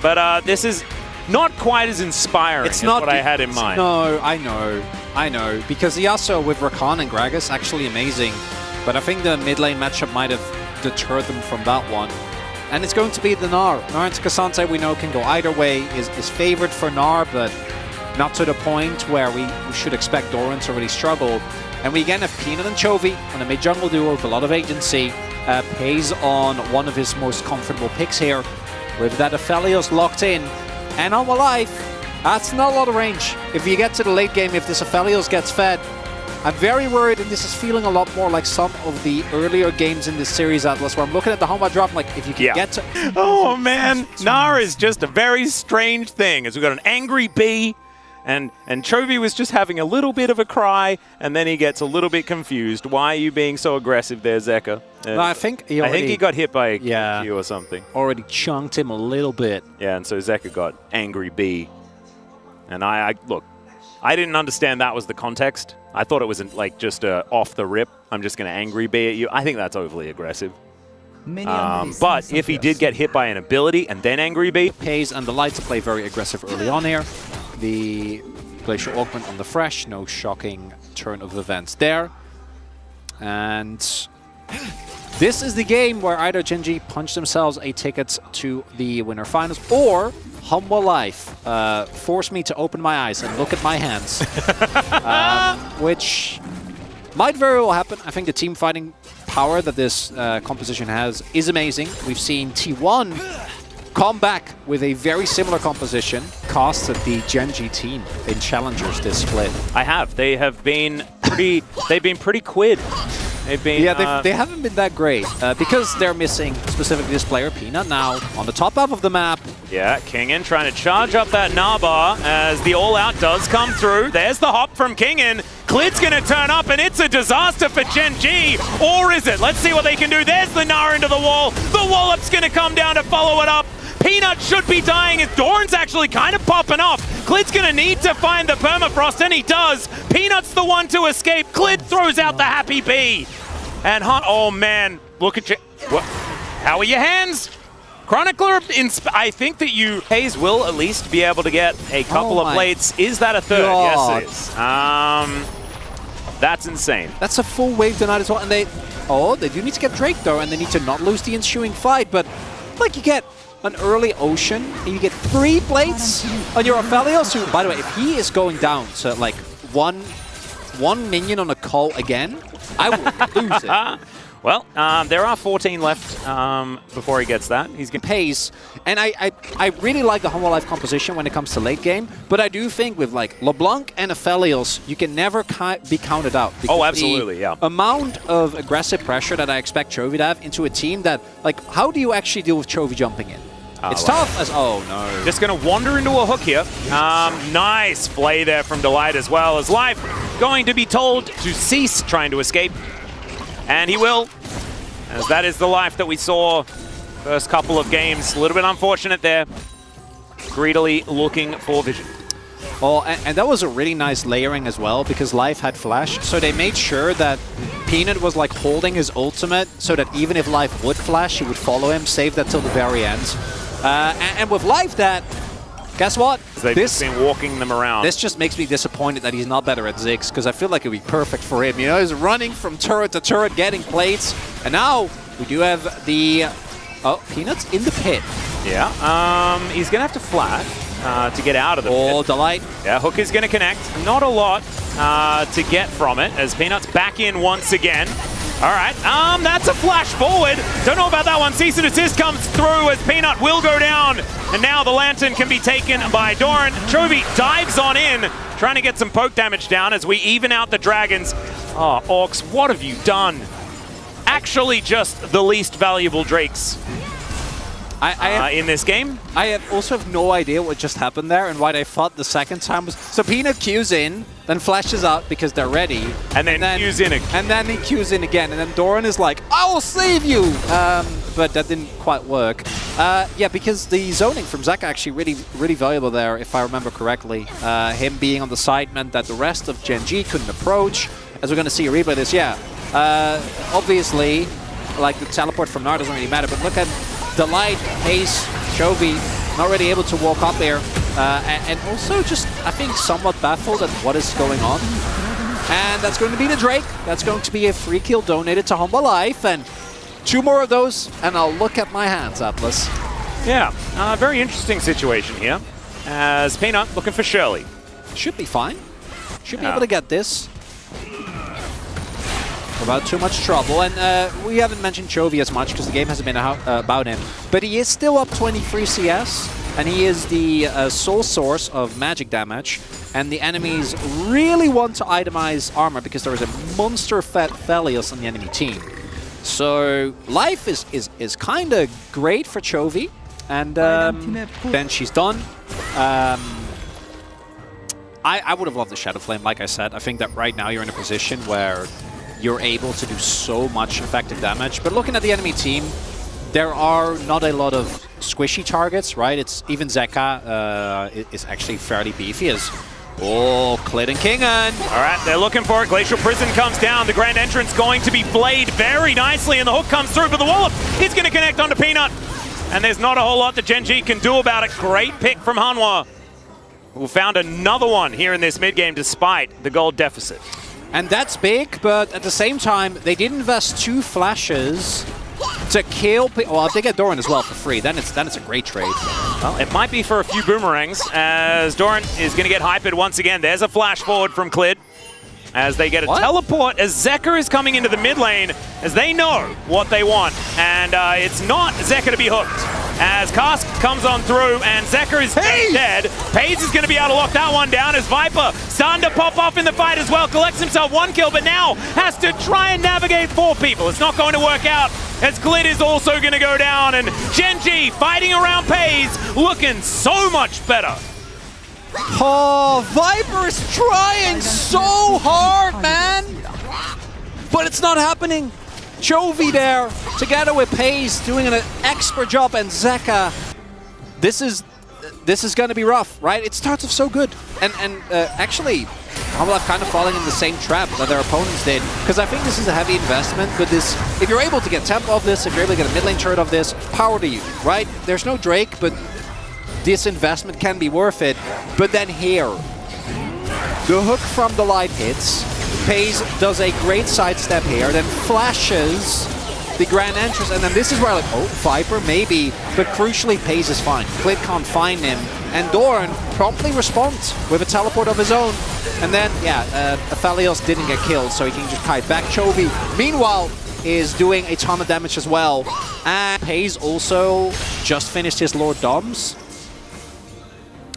But this is not quite as inspiring as what I had in mind. No, I know. Because the Yasuo with Rakan and Gragas actually amazing. But I think the mid lane matchup might have deterred them from that one. And it's going to be the Gnar. Gnar into Cassante, we know, can go either way. Is favored for Gnar, but not to the point where we should expect Doran to really struggle. And we again have Peanut and Chovy on a mid-jungle duo with a lot of agency. Pays on one of his most comfortable picks here, with that Aphelios locked in. And Hanwha Life, that's not a lot of range. If you get to the late game, if this Aphelios gets fed, I'm very worried, and this is feeling a lot more like some of the earlier games in this series, Atlas, where I'm looking at the Hanwha drop, like, if you can get to... Oh, man. Gnar is just a very strange thing, as we've got an angry bee, and Chovy was just having a little bit of a cry, and then he gets a little bit confused. Why are you being so aggressive there, Zeka? No, I think he got hit by a Q or something. Already chunked him a little bit. Yeah, and so Zeka got angry bee. And look, I didn't understand that was the context. I thought it was like just off the rip, I'm just going to angry bee at you. I think that's overly aggressive. But if he did get hit by an ability and then angry bee... Pays and the Lights play very aggressive early on here. The Glacial Augment on the Fresh, no shocking turn of events there. And this is the game where either Gen.G punch themselves a ticket to the winner finals, or Hanwha Life force me to open my eyes and look at my hands, which might very well happen. I think the team fighting power that this composition has is amazing. We've seen T1 come back with a very similar composition, costed the Gen.G team in Challengers this split. I have. They have been pretty. They've been pretty quid. They've been. Yeah, they haven't been that great because they're missing specifically this player Peanut now on the top half of the map. Yeah, Kingen trying to charge up that Narbar as the all-out does come through. There's the hop from Kingen. Clid's going to turn up, and it's a disaster for Gen.G. Or is it? Let's see what they can do. There's the Gnar into the wall. The wallop's going to come down to follow it up. Peanut should be dying as Doran's actually kind of popping off. Clid's going to need to find the permafrost, and he does. Peanut's the one to escape. Clid throws out the happy bee. And oh man, look at you. What? How are your hands? Chronicler, I think that Hayes will at least be able to get a couple of plates. Is that a third? God. Yes, it is. That's insane. That's a full wave tonight as well. And they do need to get Drake though, and they need to not lose the ensuing fight. But like, you get an early Ocean, and you get 3 plates on your Aphelios, who, by the way, if he is going down to like one minion on a call again, I will lose it. Well, there are 14 left before he gets that. He's going to pace, and I really like the Hanwha Life composition when it comes to late game, but I do think with like LeBlanc and Aphelios, you can never be counted out. Oh, absolutely, yeah. Amount of aggressive pressure that I expect Chovy to have into a team that, like, how do you actually deal with Chovy jumping in? It's tough as, oh no. Just going to wander into a hook here. Nice play there from Delight as well, as Life going to be told to cease trying to escape. And he will, as that is the Life that we saw first couple of games. A little bit unfortunate there. Greedily looking for vision. Oh, and that was a really nice layering as well, because Life had flash, so they made sure that Peanut was like holding his ultimate so that even if Life would flash, he would follow him, save that till the very end. And with Life, guess what? They've just been walking them around. This just makes me disappointed that he's not better at Ziggs, because I feel like it would be perfect for him. You know, he's running from turret to turret, getting plates. And now we do have the... Oh, Peanut's in the pit. Yeah, he's going to have to flash to get out of the pit. Oh, Delight. Yeah, Hook is going to connect. Not a lot to get from it, as Peanut's back in once again. All right, that's a flash forward. Don't know about that one. Cease and desist comes through as Peanut will go down. And now the Lantern can be taken by Doran. Chovy dives on in, trying to get some poke damage down as we even out the dragons. Oh, Orcs, what have you done? Actually just the least valuable Drakes in this game. I also have no idea what just happened there and why they fought the second time. So Peanut Q's in, then flashes out because they're ready. And then Q's in again. And then he Q's in again. And then Doran is like, I will save you! But that didn't quite work. Yeah, because the zoning from Zeka actually really valuable there, if I remember correctly. Him being on the side meant that the rest of Gen.G couldn't approach. As we're going to see a replay of this, yeah. Obviously, like the teleport from Gnar doesn't really matter, but look at Delight, Ace, Chovy, Not really able to walk up there. And also just, I think, somewhat baffled at what is going on. And that's going to be the Drake. That's going to be a free kill donated to Hanwha Life. And 2 more of those, and I'll look at my hands, Atlas. Yeah, very interesting situation here. As Peanut looking for Shirley. Should be fine. Should be able to get this. Without too much trouble. And we haven't mentioned Chovy as much because the game hasn't been about him. But he is still up 23 CS. And he is the sole source of magic damage. And the enemies really want to itemize armor because there is a monster fat Thelios on the enemy team. So life is kind of great for Chovy. And then she's done. I would have loved the Shadow Flame, like I said. I think that right now you're in a position where you're able to do so much effective damage. But looking at the enemy team, there are not a lot of squishy targets, right? It's even Zeka is actually fairly beefy as Clit and Kingen. All right, they're looking for it. Glacial Prison comes down. The Grand Entrance going to be flayed very nicely, and the hook comes through, but the Wallop is going to connect onto Peanut. And there's not a whole lot that Gen G can do about it. Great pick from Hanwha, who found another one here in this mid-game despite the gold deficit. And that's big, but at the same time, they did invest 2 flashes to kill. Well, if they get Doran as well for free, then it's a great trade. Well, it might be for a few boomerangs, as Doran is going to get hyped once again. There's a flash forward from Clid, as they get a teleport, as Zeka is coming into the mid lane, as they know what they want. And it's not Zeka to be hooked, as Cask comes on through, and Zeka is dead. Paze is going to be able to lock that one down, as Viper starting to pop off in the fight as well. Collects himself 1 kill, but now has to try and navigate 4 people. It's not going to work out, as Glid is also going to go down, and Gen G fighting around Paze, looking so much better. Oh, Viper is trying so hard, man! But it's not happening. Chovy there, together with Paze, doing an expert job, and Zeka. This is going to be rough, right? It starts off so good. And actually, Hanwha kind of falling in the same trap that their opponents did. Because I think this is a heavy investment, but this, if you're able to get tempo of this, if you're able to get a mid lane turret of this, power to you, right? There's no Drake, but this investment can be worth it. But then here, the hook from the light hits. Paze does a great sidestep here, then flashes the Grand Entrance, and then this is where like, oh, Viper maybe, but crucially Paze is fine. Clid can't find him, and Doran promptly responds with a teleport of his own. And then, yeah, Aphelios didn't get killed, so he can just kite back. Chovy, meanwhile, is doing a ton of damage as well. And Paze also just finished his Lord Doms.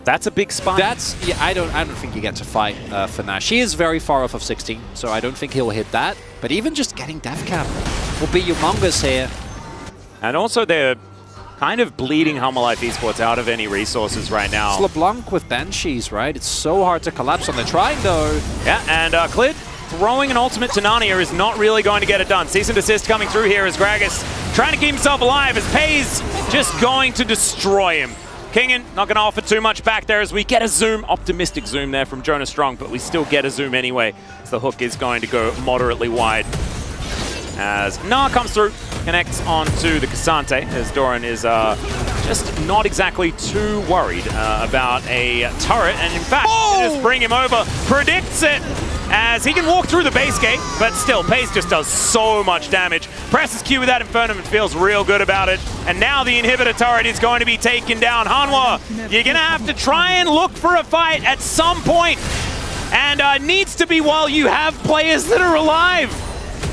That's a big spike. That's, yeah, I don't think you get to fight for now. She is very far off of 16, so I don't think he'll hit that. But even just getting death cap will be humongous here. And also they're kind of bleeding Hanwha Life Esports out of any resources right now. It's LeBlanc with Banshees, right? It's so hard to collapse on the trying though. Yeah, and Clid throwing an ultimate to Narnia is not really going to get it done. Cease and desist coming through here as Gragas trying to keep himself alive, as Paze just going to destroy him. Kingen not going to offer too much back there, as we get a zoom, optimistic zoom there from Jonas Strong, but we still get a zoom anyway, as the hook is going to go moderately wide. As Nah comes through, connects onto the Cassante, as Doran is just not exactly too worried about a turret, and in fact, just bring him over, predicts it, as he can walk through the base gate, but still, Pace just does so much damage. Presses Q with that Infernum and feels real good about it. And now the inhibitor turret is going to be taken down. Hanwha, you're going to have to try and look for a fight at some point. And needs to be while you have players that are alive.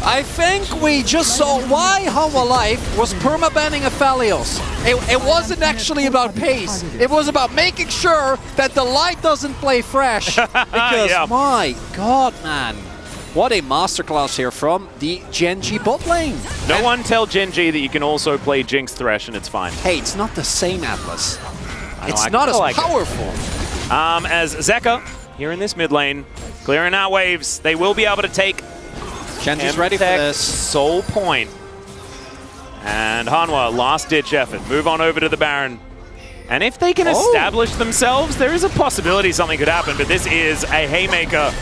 I think we just saw why Hanwha Life was permabanning Aphelios. It wasn't actually about pace. It was about making sure that the light doesn't play fresh. Because, my God, man. What a masterclass here from the Gen G bot lane. No one tell Gen G that you can also play Jinx Thresh and it's fine. Hey, it's not the same, Atlas. It's not as powerful. As Zeka, here in this mid lane, clearing out waves, they will be able to take Genji's ready for this. Soul Point. And Hanwha, last-ditch effort. Move on over to the Baron. And if they can establish themselves, there is a possibility something could happen, but this is a haymaker.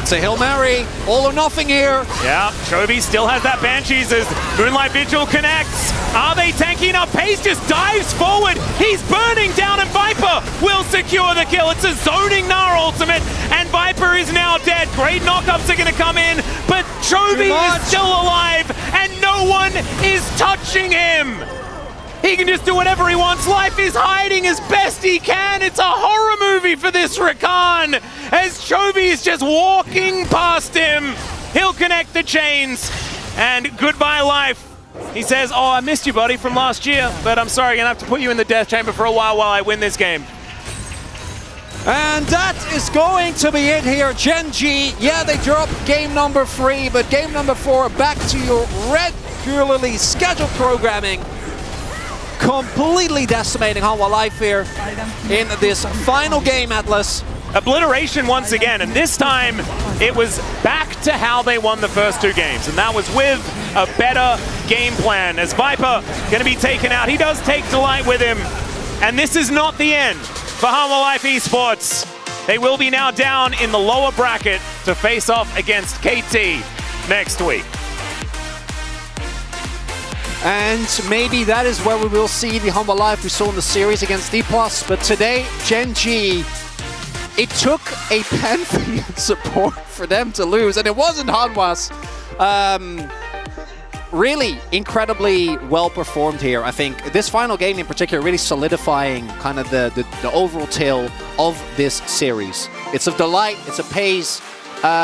It's a Hail Mary. All or nothing here. Yeah, Chovy still has that Banshees as Moonlight Vigil connects. Are they tanking up? Pace just dives forward. He's burning secure the kill. It's a zoning Gnar ultimate, and Viper is now dead. Great knockups are going to come in, but Chovy is still alive, and no one is touching him. He can just do whatever he wants. Life is hiding as best he can. It's a horror movie for this Rakan, as Chovy is just walking past him. He'll connect the chains, and goodbye Life. He says, oh, I missed you, buddy, from last year, but I'm sorry, I'm going to have to put you in the death chamber for a while I win this game. And that is going to be it here. Gen G, yeah, they drop game number 3, but game number 4, back to your regularly scheduled programming. Completely decimating Hanwha Life here in this final game, Atlas. Obliteration once again, and this time it was back to how they won the first 2 games, and that was with a better game plan. As Viper going to be taken out, he does take Delight with him, and this is not the end for Hanwha Life Esports. They will be now down in the lower bracket to face off against KT next week. And maybe that is where we will see the Hanwha Life we saw in the series against D+. But today, Gen G, it took a Pantheon support for them to lose, and it wasn't Hanwha's. Really incredibly well performed here. I think this final game in particular really solidifying kind of the overall tale of this series. It's a Delight, it's a Pace,